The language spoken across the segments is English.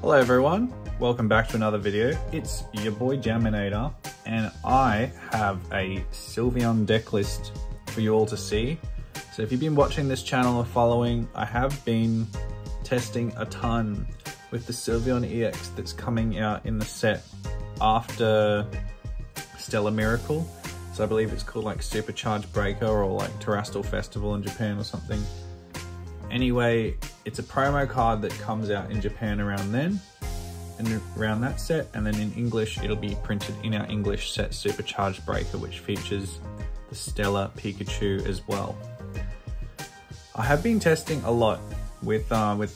Hello everyone, welcome back to another video. It's your boy Jaminator, and I have a Sylveon deck list for you all to see. So if you've been watching this channel or following, I have been testing a ton with the Sylveon EX that's coming out in the set after Stellar Miracle. So I believe it's called like Supercharged Breaker or like Terastal Festival in Japan or something. Anyway, it's a promo card that comes out in Japan around then and around that set, and then in English it'll be printed in our English set Supercharged Breaker, which features the Stellar Pikachu as well. I have been testing a lot with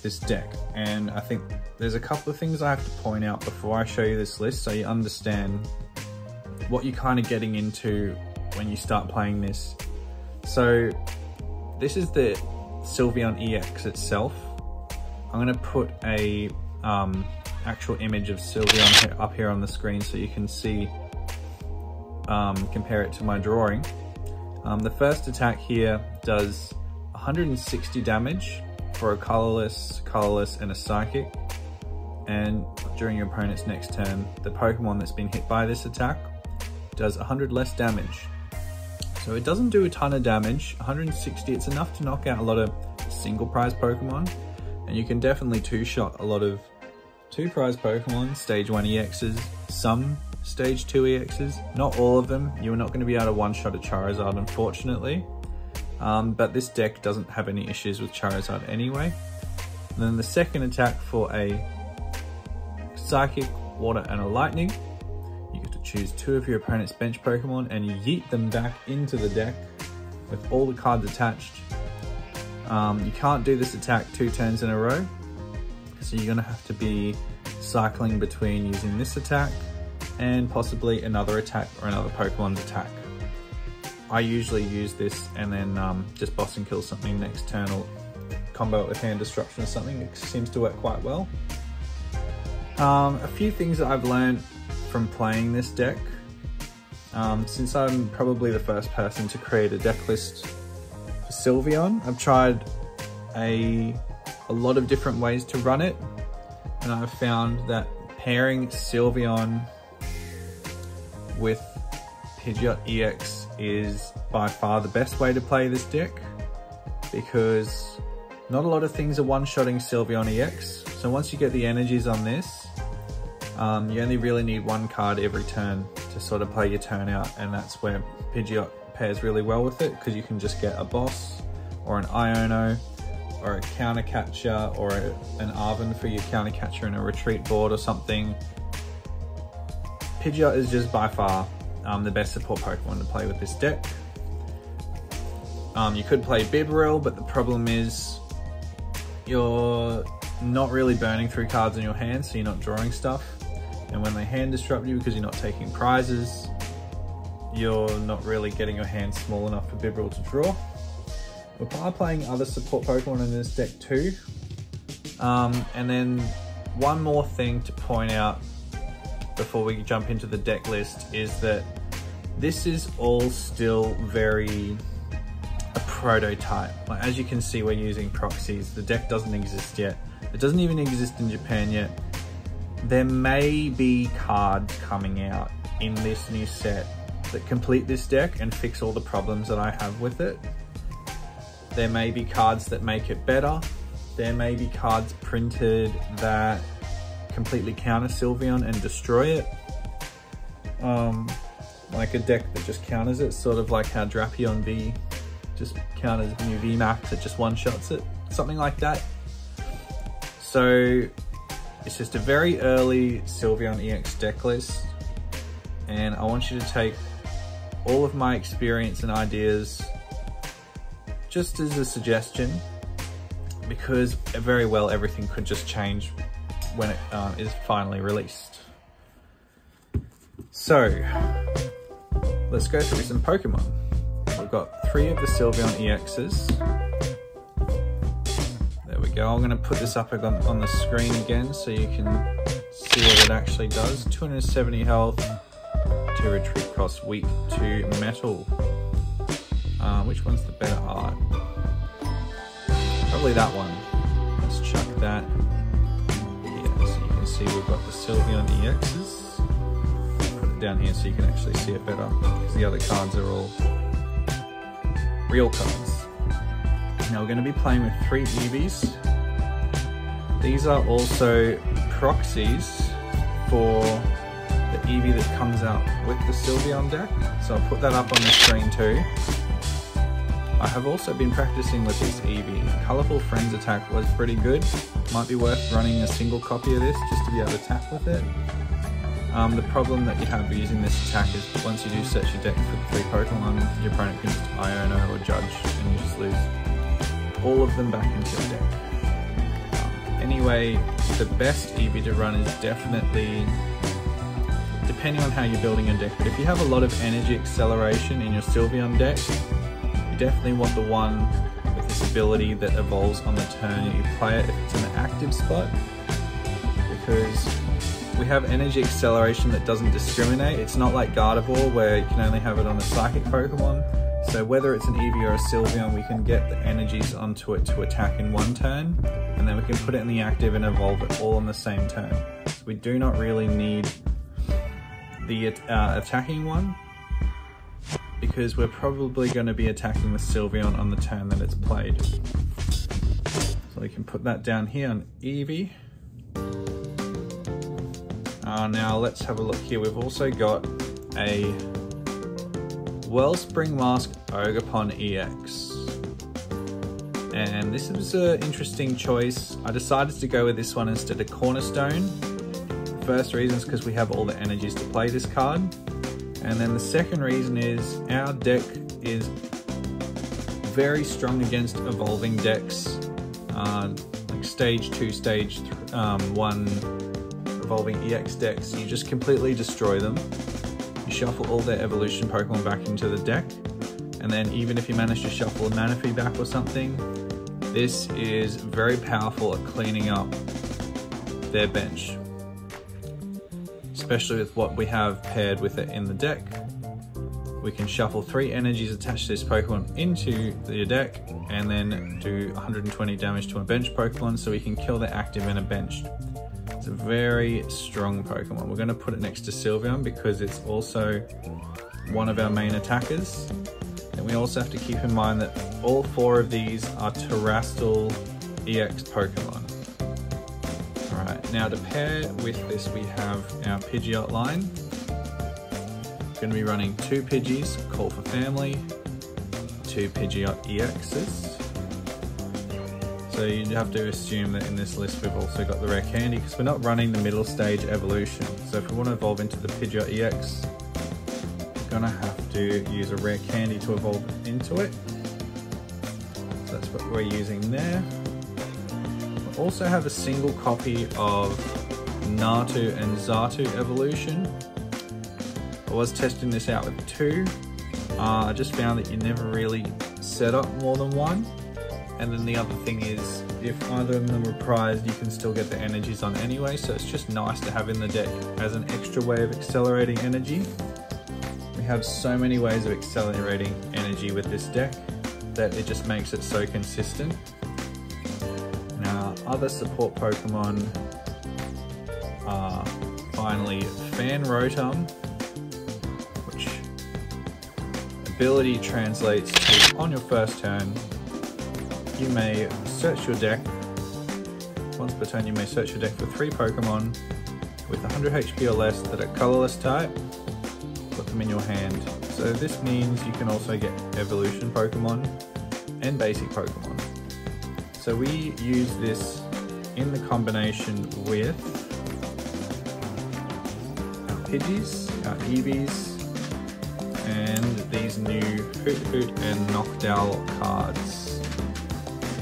this deck, and I think there's a couple of things I have to point out before I show you this list so you understand what you're kind of getting into when you start playing this. So this is the Sylveon EX itself. I'm going to put a actual image of Sylveon up here on the screen so you can see, compare it to my drawing. The first attack here does 160 damage for a colorless, and a psychic. And during your opponent's next turn, the Pokemon that's been hit by this attack does 100 less damage. So it doesn't do a ton of damage. 160, it's enough to knock out a lot of single prize Pokemon. And you can definitely two-shot a lot of two-prize Pokemon, Stage 1 EXs, some Stage 2 EXs, not all of them. You're not going to be able to one-shot a Charizard, unfortunately. But this deck doesn't have any issues with Charizard anyway. And then the second attack for a Psychic, Water, and a Lightning. You get to choose two of your opponent's bench Pokemon and you yeet them back into the deck with all the cards attached. You can't do this attack 2 turns in a row, so you're going to have to be cycling between using this attack and possibly another attack or another Pokemon's attack. I usually use this and then just boss and kill something next turn or combo it with Hand Disruption or something. It seems to work quite well. A few things that I've learned from playing this deck, since I'm probably the first person to create a deck list for Sylveon, I've tried a lot of different ways to run it, and I've found that pairing Sylveon with Pidgeot EX is by far the best way to play this deck, because not a lot of things are one-shotting Sylveon EX. So once you get the energies on this, you only really need one card every turn to sort of play your turn out, and that's where Pidgeot pairs really well with it, because you can just get a boss or an Iono or a counter catcher or an Arven for your counter catcher in a retreat board or something. Pidgeot is just by far the best support Pokemon to play with this deck. You could play Bibarel, but the problem is you're not really burning through cards in your hand, so you're not drawing stuff. And when they hand disrupt you because you're not taking prizes, you're not really getting your hand small enough for Bibarel to draw. We are playing other support Pokemon in this deck too. And then one more thing to point out before we jump into the deck list is that this is all still very a prototype. Like, as you can see, we're using proxies. The deck doesn't exist yet. It doesn't even exist in Japan yet. There may be cards coming out in this new set that complete this deck and fix all the problems that I have with it. There may be cards that make it better. There may be cards printed that completely counter Sylveon and destroy it. Like a deck that just counters it, sort of like how Drapion V just counters new VMAX, it just one-shots it, something like that. So it's just a very early Sylveon EX deck list, and I want you to take all of my experience and ideas just as a suggestion, because very well everything could just change when it is finally released. So let's go through some Pokemon. We've got 3 of the Sylveon EXs. There we go. I'm going to put this up on the screen again so you can see what it actually does. 270 health, 2 retreat cross, weak to metal. Which one's the better art? Probably that one. Let's chuck that here so you can see we've got the Sylveon EXs. Put it down here so you can actually see it better, because the other cards are all real cards. Now we're going to be playing with 3 Eevees. These are also proxies for the Eevee that comes out with the Sylveon deck, so I'll put that up on the screen too. I have also been practicing with this Eevee. Colourful Friends attack was pretty good. Might be worth running a single copy of this just to be able to attack with it. The problem that you have using this attack is once you do search your deck for 3 Pokemon, your opponent can just Iono or Judge and you just lose all of them back into your deck. Anyway, the best Eevee to run is definitely, depending on how you're building a deck, but if you have a lot of energy acceleration in your Sylveon deck, you definitely want the one with this ability that evolves on the turn you play it if it's in the active spot, because we have energy acceleration that doesn't discriminate. It's not like Gardevoir where you can only have it on a psychic Pokemon. So whether it's an Eevee or a Sylveon, we can get the energies onto it to attack in one turn, and then we can put it in the active and evolve it all on the same turn. So we do not really need the attacking one, because we're probably going to be attacking the Sylveon on the turn that it's played. So we can put that down here on Eevee. Now let's have a look here. We've also got a Wellspring Mask Ogerpon EX. And this was an interesting choice. I decided to go with this one instead of Cornerstone. The first reason is because we have all the energies to play this card. And then the second reason is our deck is very strong against evolving decks, like stage 2, stage 1 evolving EX decks. You just completely destroy them. You shuffle all their evolution Pokemon back into the deck, and then even if you manage to shuffle a Manaphy back or something, this is very powerful at cleaning up their bench. Especially with what we have paired with it in the deck. We can shuffle 3 energies attached to this Pokemon into the deck and then do 120 damage to a bench Pokemon, so we can kill the active and a bench. It's a very strong Pokemon. We're going to put it next to Sylveon because it's also one of our main attackers. And we also have to keep in mind that all 4 of these are Terastal EX Pokemon. Alright, now to pair with this we have our Pidgeot line. We're going to be running 2 Pidgeys, Call for Family, 2 Pidgeot EXs. So you have to assume that in this list we've also got the Rare Candy, because we're not running the middle stage evolution. So if we want to evolve into the Pidgeot EX, we're going to have to use a Rare Candy to evolve into it. So that's what we're using there. We also have a single copy of Natu and Xatu evolution. I was testing this out with 2. I just found that you never really set up more than 1. And then the other thing is, if either of them are prized, you can still get the energies on anyway, so it's just nice to have in the deck as an extra way of accelerating energy. We have so many ways of accelerating energy with this deck that it just makes it so consistent. Now, other support Pokemon are finally Fan Rotom, which ability translates to on your first turn, you may search your deck. Once per turn, you may search your deck for 3 Pokemon with 100 HP or less that are colorless type. Put them in your hand. So this means you can also get evolution Pokemon and basic Pokemon. So we use this in the combination with our Pidgeys, our Eevees, and these new Hoot Hoot and Noctowl cards.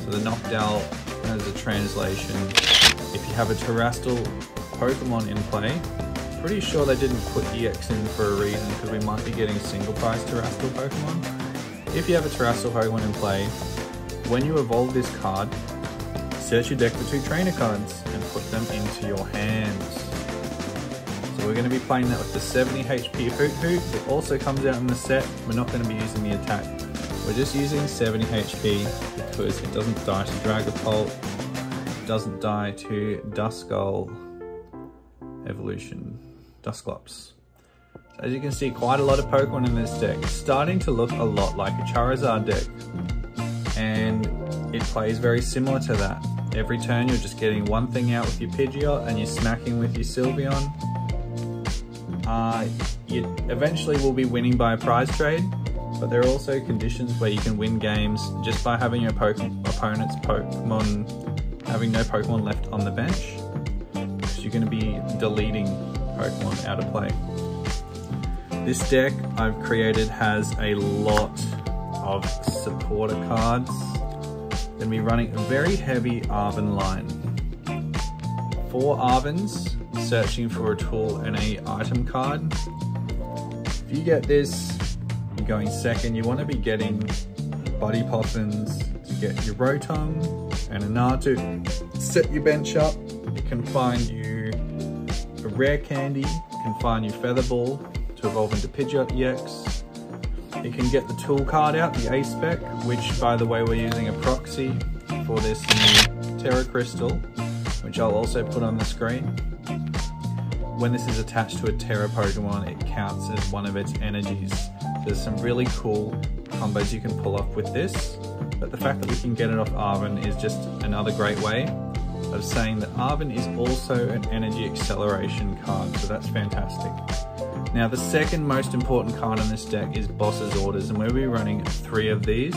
So the Noctowl has a translation. If you have a Terastal Pokemon in play, pretty sure they didn't put EX in for a reason, because we might be getting single price Terastal Pokemon. If you have a Terastal Pokemon in play, when you evolve this card, search your deck for 2 trainer cards and put them into your hands. So we're going to be playing that with the 70 HP Hoot Hoot. It also comes out in the set. We're not going to be using the attack. We're just using 70 HP because it doesn't die to Dragapult, it doesn't die to Duskull, evolution, Dusclops. So as you can see, quite a lot of Pokemon in this deck. It's starting to look a lot like a Charizard deck, and it plays very similar to that. Every turn you're just getting one thing out with your Pidgeot and you're smacking with your Sylveon. You eventually will be winning by a prize trade, but there are also conditions where you can win games just by having your opponent's Pokemon having no Pokemon left on the bench, because you're going to be deleting Pokemon out of play. This deck I've created has a lot of supporter cards. Going to be running a very heavy Arven line. 4 Arvens, searching for a tool and a item card. If you get this, you're going second. You want to be getting Buddy Poffins to get your Rotom and a Natu. Set your bench up. It can find you a Rare Candy. It can find you Featherball to evolve into Pidgeot EX. It can get the tool card out, the A-Spec, which by the way we're using a proxy for this new Terra Crystal, which I'll also put on the screen. When this is attached to a Terra Pokemon, it counts as one of its energies. There's some really cool combos you can pull off with this, but the fact that we can get it off Arven is just another great way of saying that Arven is also an energy acceleration card, so that's fantastic. Now the second most important card in this deck is Boss's Orders, and we'll be running 3 of these.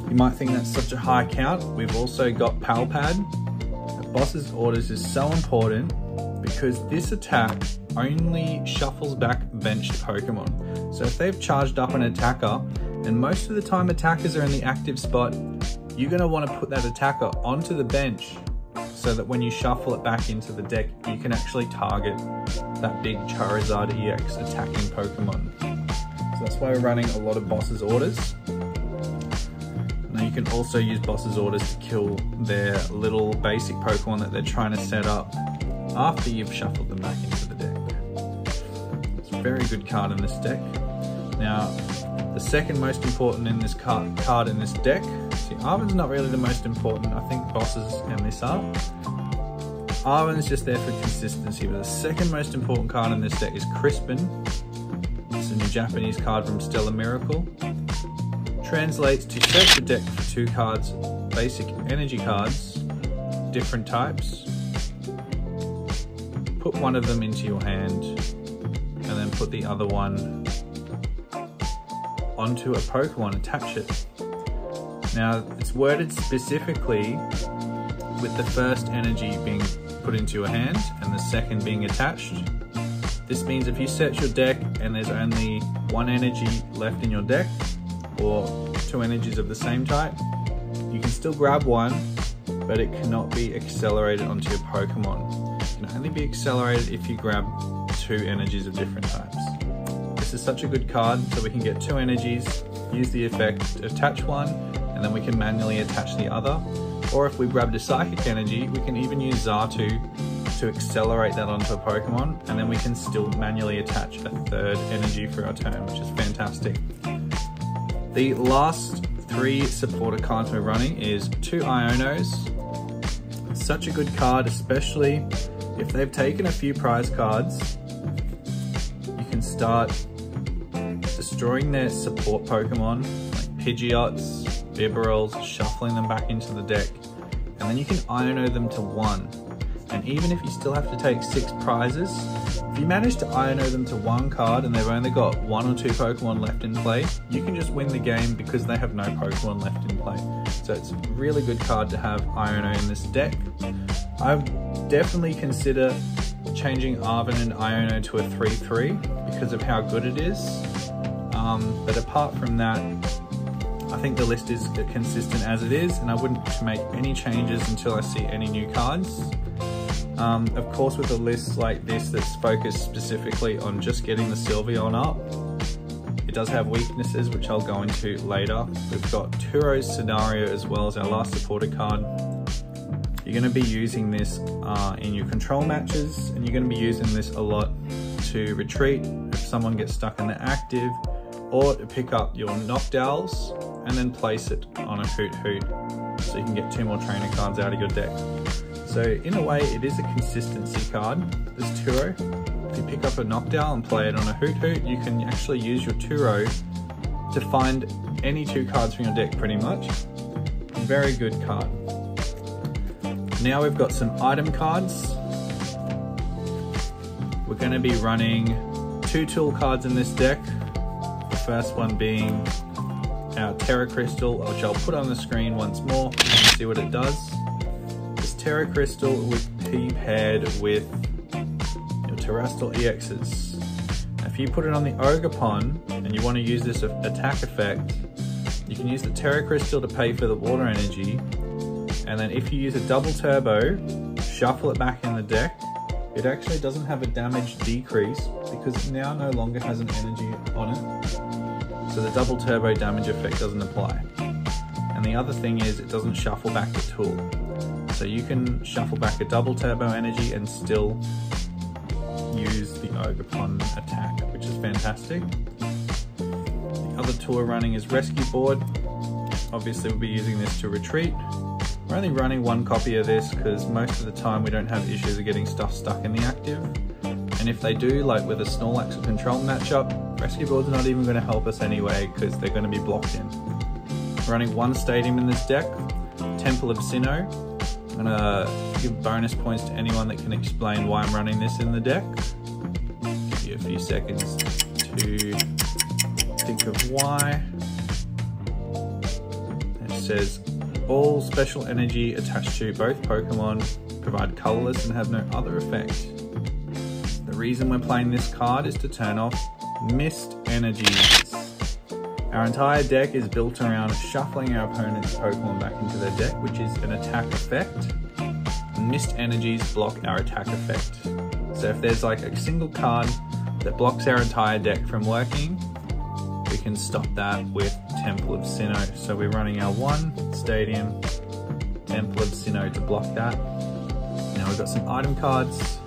You might think that's such a high count. We've also got Palpad. Boss's Orders is so important because this attack only shuffles back benched Pokemon. So if they've charged up an attacker, and most of the time attackers are in the active spot, you're going to want to put that attacker onto the bench so that when you shuffle it back into the deck, you can actually target that big Charizard EX attacking Pokemon. So that's why we're running a lot of Boss's Orders. Now you can also use Boss's Orders to kill their little basic Pokemon that they're trying to set up after you've shuffled them back into the deck. It's a very good card in this deck. Now, the second most important in this card in this deck, see, Arven's not really the most important. I think Bosses and this are. Arven's just there for consistency, but the second most important card in this deck is Crispin. It's a new Japanese card from Stellar Miracle. Translates to search the deck for 2 cards, basic energy cards, different types. Put one of them into your hand, and then put the other one onto a Pokemon, attach it. Now, it's worded specifically with the first energy being put into your hand and the second being attached. This means if you search your deck and there's only 1 energy left in your deck, or 2 energies of the same type, you can still grab one, but it cannot be accelerated onto your Pokemon. It can only be accelerated if you grab 2 energies of different types. This is such a good card, so we can get 2 energies, use the effect to attach one, and then we can manually attach the other. Or if we grabbed a Psychic Energy, we can even use Xatu to accelerate that onto a Pokemon, and then we can still manually attach a 3rd energy for our turn, which is fantastic. The last 3 supporter cards we're running is 2 Ionos. Such a good card, especially if they've taken a few prize cards. You can start destroying their support Pokemon, like Pidgeots, Bibarels, shuffling them back into the deck, and then you can Iono them to 1. And even if you still have to take 6 prizes, if you manage to Iono them to 1 card and they've only got 1 or 2 Pokemon left in play, you can just win the game because they have no Pokemon left in play. So it's a really good card to have Iono in this deck. I would definitely consider changing Arven and Iono to a 3-3 because of how good it is. But apart from that, I think the list is consistent as it is, and I wouldn't make any changes until I see any new cards. Of course, with a list like this that's focused specifically on just getting the Sylveon up, it does have weaknesses, which I'll go into later. We've got Turo's Scenario as well as our last supporter card. You're going to be using this in your control matches, and you're going to be using this a lot to retreat if someone gets stuck in the active, or to pick up your Noctowls and then place it on a Hoot Hoot so you can get 2 more trainer cards out of your deck. So in a way, it is a consistency card, this Turo. If you pick up a Noctowl and play it on a Hoothoot, you can actually use your Turo to find any 2 cards from your deck pretty much. Very good card. Now we've got some item cards. We're going to be running 2 tool cards in this deck. The first one being our Terra Crystal, which I'll put on the screen once more and see what it does. This Terra Crystal would be paired with your Terrestrial EXs. Now, if you put it on the Ogerpon and you want to use this attack effect, you can use the Terra Crystal to pay for the water energy, and then if you use a double turbo, shuffle it back in the deck, it actually doesn't have a damage decrease because it now no longer has an energy on it. So the double turbo damage effect doesn't apply. And the other thing is it doesn't shuffle back the tool. So you can shuffle back a double turbo energy and still use the Ogerpon attack, which is fantastic. The other tool we're running is Rescue Board. Obviously we'll be using this to retreat. We're only running 1 copy of this because most of the time we don't have issues of getting stuff stuck in the active. And if they do, like with a Snorlax or Control matchup, Rescue Board's not even going to help us anyway because they're going to be blocked in. We're running 1 stadium in this deck, Temple of Sinnoh. I'm going to give bonus points to anyone that can explain why I'm running this in the deck. Give you a few seconds to think of why. It says, all special energy attached to both Pokemon provide colorless and have no other effect. The reason we're playing this card is to turn off missed energies. Our entire deck is built around shuffling our opponent's Pokemon back into their deck, which is an attack effect. Missed energies block our attack effect. So if there's like a single card that blocks our entire deck from working, we can stop that with Temple of Sinnoh. So we're running our 1 stadium, Temple of Sinnoh to block that. Now we've got some item cards,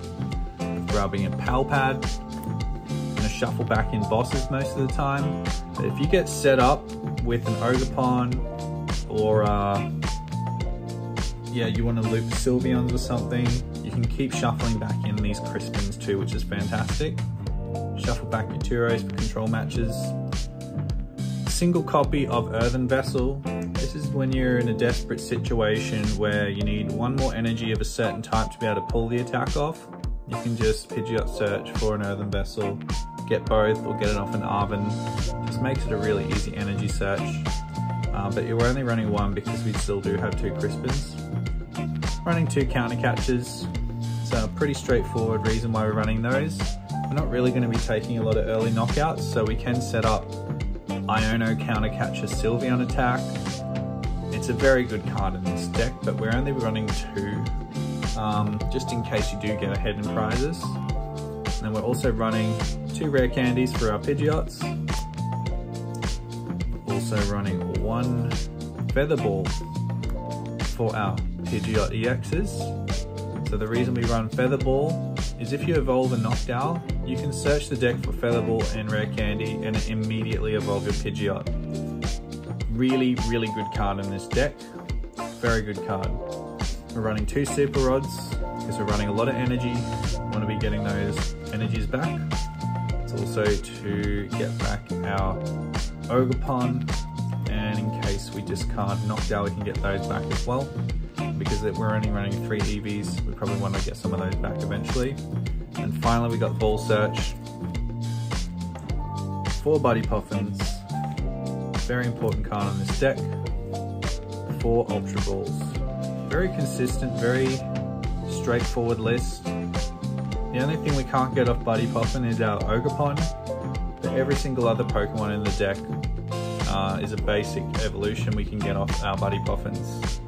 grabbing a Pal Pad. I'm gonna shuffle back in bosses most of the time. But if you get set up with an Ogerpon or you want to loop Sylveons or something, you can keep shuffling back in these Crispins too, which is fantastic. Shuffle back your Turos for control matches. Single copy of Earthen Vessel. This is when you're in a desperate situation where you need 1 more energy of a certain type to be able to pull the attack off. You can just Pidgeot search for an Earthen Vessel, get both or get it off an Arven. Just makes it a really easy energy search. But you're only running 1 because we still do have 2 Crispins. Running 2 counter catches. It's a pretty straightforward reason why we're running those. We're not really going to be taking a lot of early knockouts, so we can set up Iono counter catcher Sylveon attack. It's a very good card in this deck, but we're only running 2, just in case you do get ahead in prizes. And we're also running 2 rare candies for our Pidgeots. We're also running 1 Feather Ball for our Pidgeot EXs. So the reason we run Feather Ball is if you evolve a Noctowl, you can search the deck for Feather Ball and Rare Candy and immediately evolve your Pidgeot. Really, really good card in this deck. Very good card. We're running 2 Super Rods because we're running a lot of energy. Want to be getting those energies back. It's also to get back our Ogerpon, and in case we discard Noctowl, we can get those back as well. Because we're only running 3 EVs, we probably want to get some of those back eventually. And finally we got Ball Search. 4 Buddy Puffins. Very important card on this deck. 4 Ultra Balls. Very consistent, very straightforward list. The only thing we can't get off Buddy Puffin is our Ogerpon, but every single other Pokemon in the deck is a basic evolution we can get off our Buddy Puffins.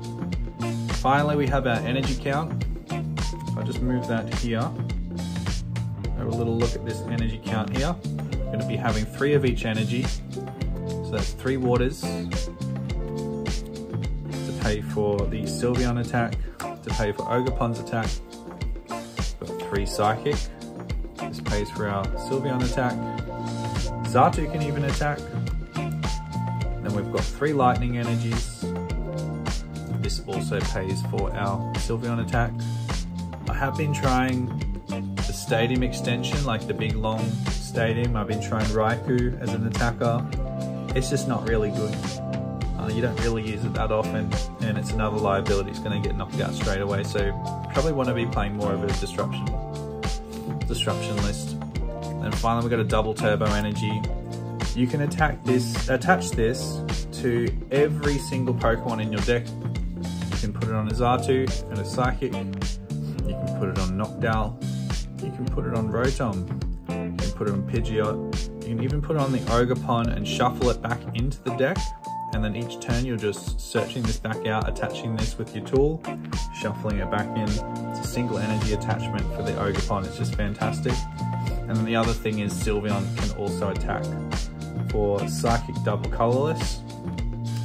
Finally, we have our energy count. If I just move that here, have a little look at this energy count here. We're going to be having 3 of each energy. So that's 3 waters to pay for the Sylveon attack, to pay for Ogerpon's attack. We've got 3 psychic. This pays for our Sylveon attack. Xatu can even attack. Then we've got 3 lightning energies. this also pays for our Sylveon attack. I have been trying the stadium extension, like the big long stadium. I've been trying Raikou as an attacker. It's just not really good. You don't really use it that often, and it's another liability. It's going to get knocked out straight away, so probably want to be playing more of a disruption list. And finally, we've got a double turbo energy. You can attach this to every single Pokemon in your deck. You can put it on a Xatu and a Psychic. You can put it on Noctowl. You can put it on Rotom. You can put it on Pidgeot. You can even put it on the Ogerpon and shuffle it back into the deck. And then each turn you're just searching this back out, attaching this with your tool, shuffling it back in. It's a single energy attachment for the Ogerpon. It's just fantastic. And then the other thing is Sylveon can also attack. For Psychic Double Colorless,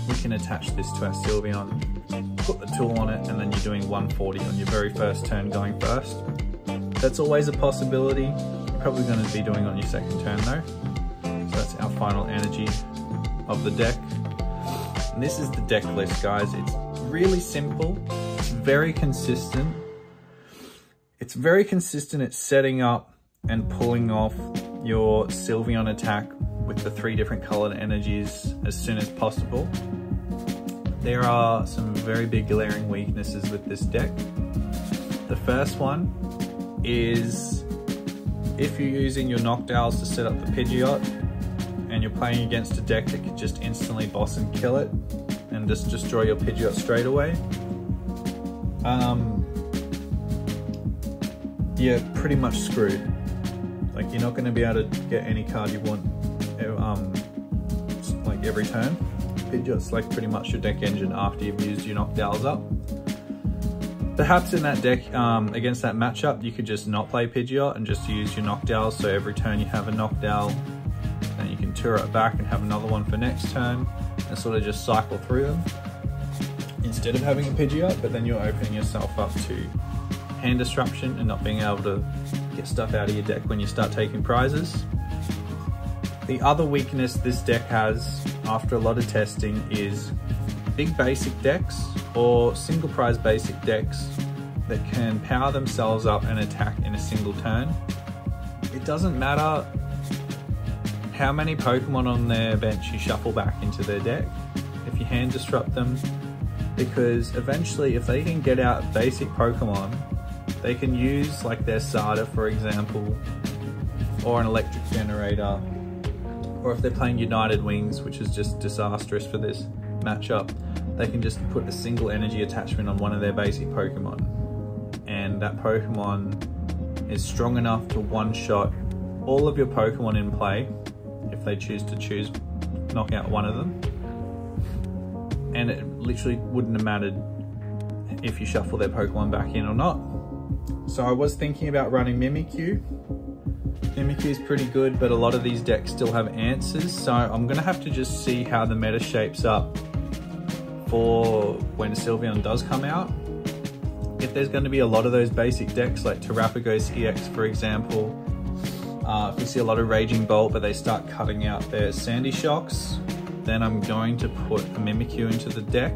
we can attach this to our Sylveon, put the tool on it, and then you're doing 140 on your very first turn going first. That's always a possibility. You're probably going to be doing it on your second turn though. So that's our final energy of the deck. And this is the deck list, guys. It's really simple. It's very consistent. It's very consistent at setting up and pulling off your Sylveon attack with the 3 different colored energies as soon as possible. There are some very big glaring weaknesses with this deck. The first one is if you're using your Noctowls to set up the Pidgeot and you're playing against a deck that could just instantly boss and kill it and just destroy your Pidgeot straight away, you're pretty much screwed. Like, you're not going to be able to get any card you want like every turn. Pidgeot's like pretty much your deck engine after you've used your Noctowls up. Perhaps in that deck, against that matchup, you could just not play Pidgeot and just use your Noctowl, so every turn you have a Noctowl, and you can tour it back and have another one for next turn, and sort of just cycle through them instead of having a Pidgeot, but then you're opening yourself up to hand disruption and not being able to get stuff out of your deck when you start taking prizes. The other weakness this deck has, after a lot of testing, is big basic decks or single prize basic decks that can power themselves up and attack in a single turn. It doesn't matter how many Pokemon on their bench you shuffle back into their deck if you hand disrupt them, because eventually if they can get out basic Pokemon, they can use like their Sada, for example, or an electric generator, or if they're playing United Wings, which is just disastrous for this matchup, they can just put a single energy attachment on one of their basic Pokemon, and that Pokemon is strong enough to one-shot all of your Pokemon in play if they choose to knock out one of them. And it literally wouldn't have mattered if you shuffle their Pokemon back in or not. So I was thinking about running Mimikyu. Mimikyu is pretty good, but a lot of these decks still have answers, so I'm gonna have to just see how the meta shapes up for when Sylveon does come out. If there's going to be a lot of those basic decks like Terrapagos EX, for example, if we see a lot of Raging Bolt but they start cutting out their Sandy Shocks, then I'm going to put a Mimikyu into the deck.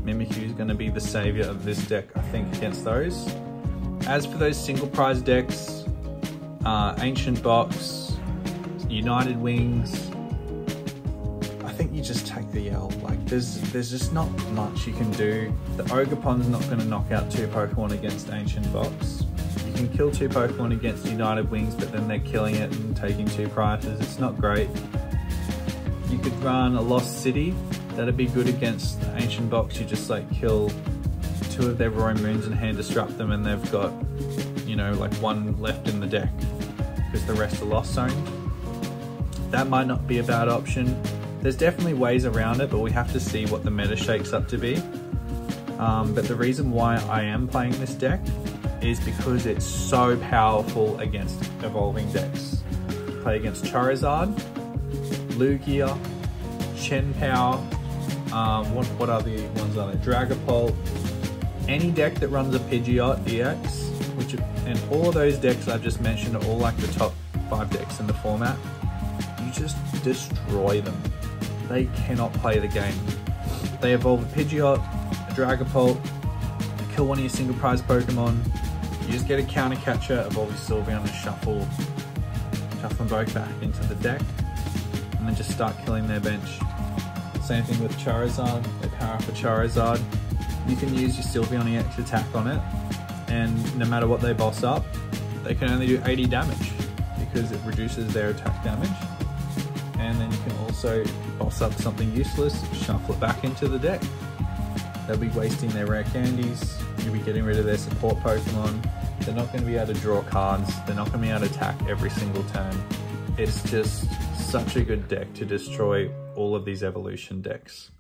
Mimikyu is going to be the savior of this deck, I think, against those. As for those single prize decks, Ancient Box, United Wings, I think you just take the L. Like, there's just not much you can do. The Ogerpon's not going to knock out 2 Pokemon against Ancient Box. You can kill 2 Pokemon against United Wings, but then they're killing it and taking 2 prizes. It's not great. You could run a Lost City. That'd be good against the Ancient Box. You just like kill 2 of their Roaring Moons and hand disrupt them, and they've got, you know, like 1 left in the deck because the rest are Lost Zoned. That might not be a bad option. There's definitely ways around it, but we have to see what the meta shakes up to be. But the reason why I am playing this deck is because it's so powerful against evolving decks. Play against Charizard, Lugia, Chien-Pao, what other ones are there? Dragapult. Any deck that runs a Pidgeot EX, and all of those decks I've just mentioned are all like the top 5 decks in the format. You just destroy them. They cannot play the game. They evolve a Pidgeot, a Dragapult, kill one of your single prize Pokemon, you just get a counter catcher, evolve your Sylveon and shuffle them both back into the deck, and then just start killing their bench. Same thing with Charizard, they power up a Charizard. You can use your Sylveon EX attack on it, and no matter what they boss up, they can only do 80 damage because it reduces their attack damage. And then you can also boss up something useless, shuffle it back into the deck. They'll be wasting their rare candies, you'll be getting rid of their support Pokemon. They're not going to be able to draw cards, they're not going to be able to attack every single turn. It's just such a good deck to destroy all of these evolution decks.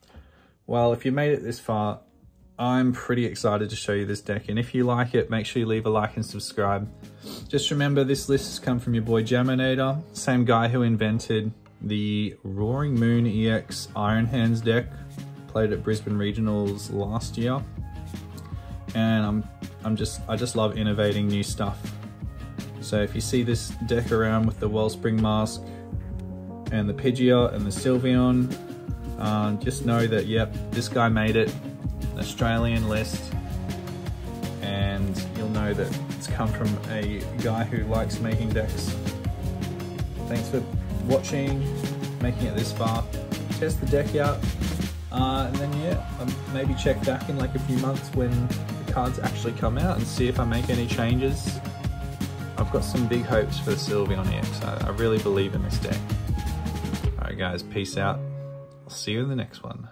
Well, if you made it this far, I'm pretty excited to show you this deck, and if you like it, make sure you leave a like and subscribe. Just remember, this list has come from your boy Jaminator, same guy who invented the Roaring Moon EX Iron Hands deck, played at Brisbane Regionals last year, and I just love innovating new stuff. So if you see this deck around with the Wellspring Mask and the Pidgeot and the Sylveon, just know that, yep, this guy made it, an Australian list, and you'll know that it's come from a guy who likes making decks. Thanks for watching, making it this far. Test the deck out, and then yeah, maybe check back in like a few months when the cards actually come out and see if I make any changes. I've got some big hopes for the Sylveon EX. I really believe in this deck. Alright guys, peace out. I'll see you in the next one.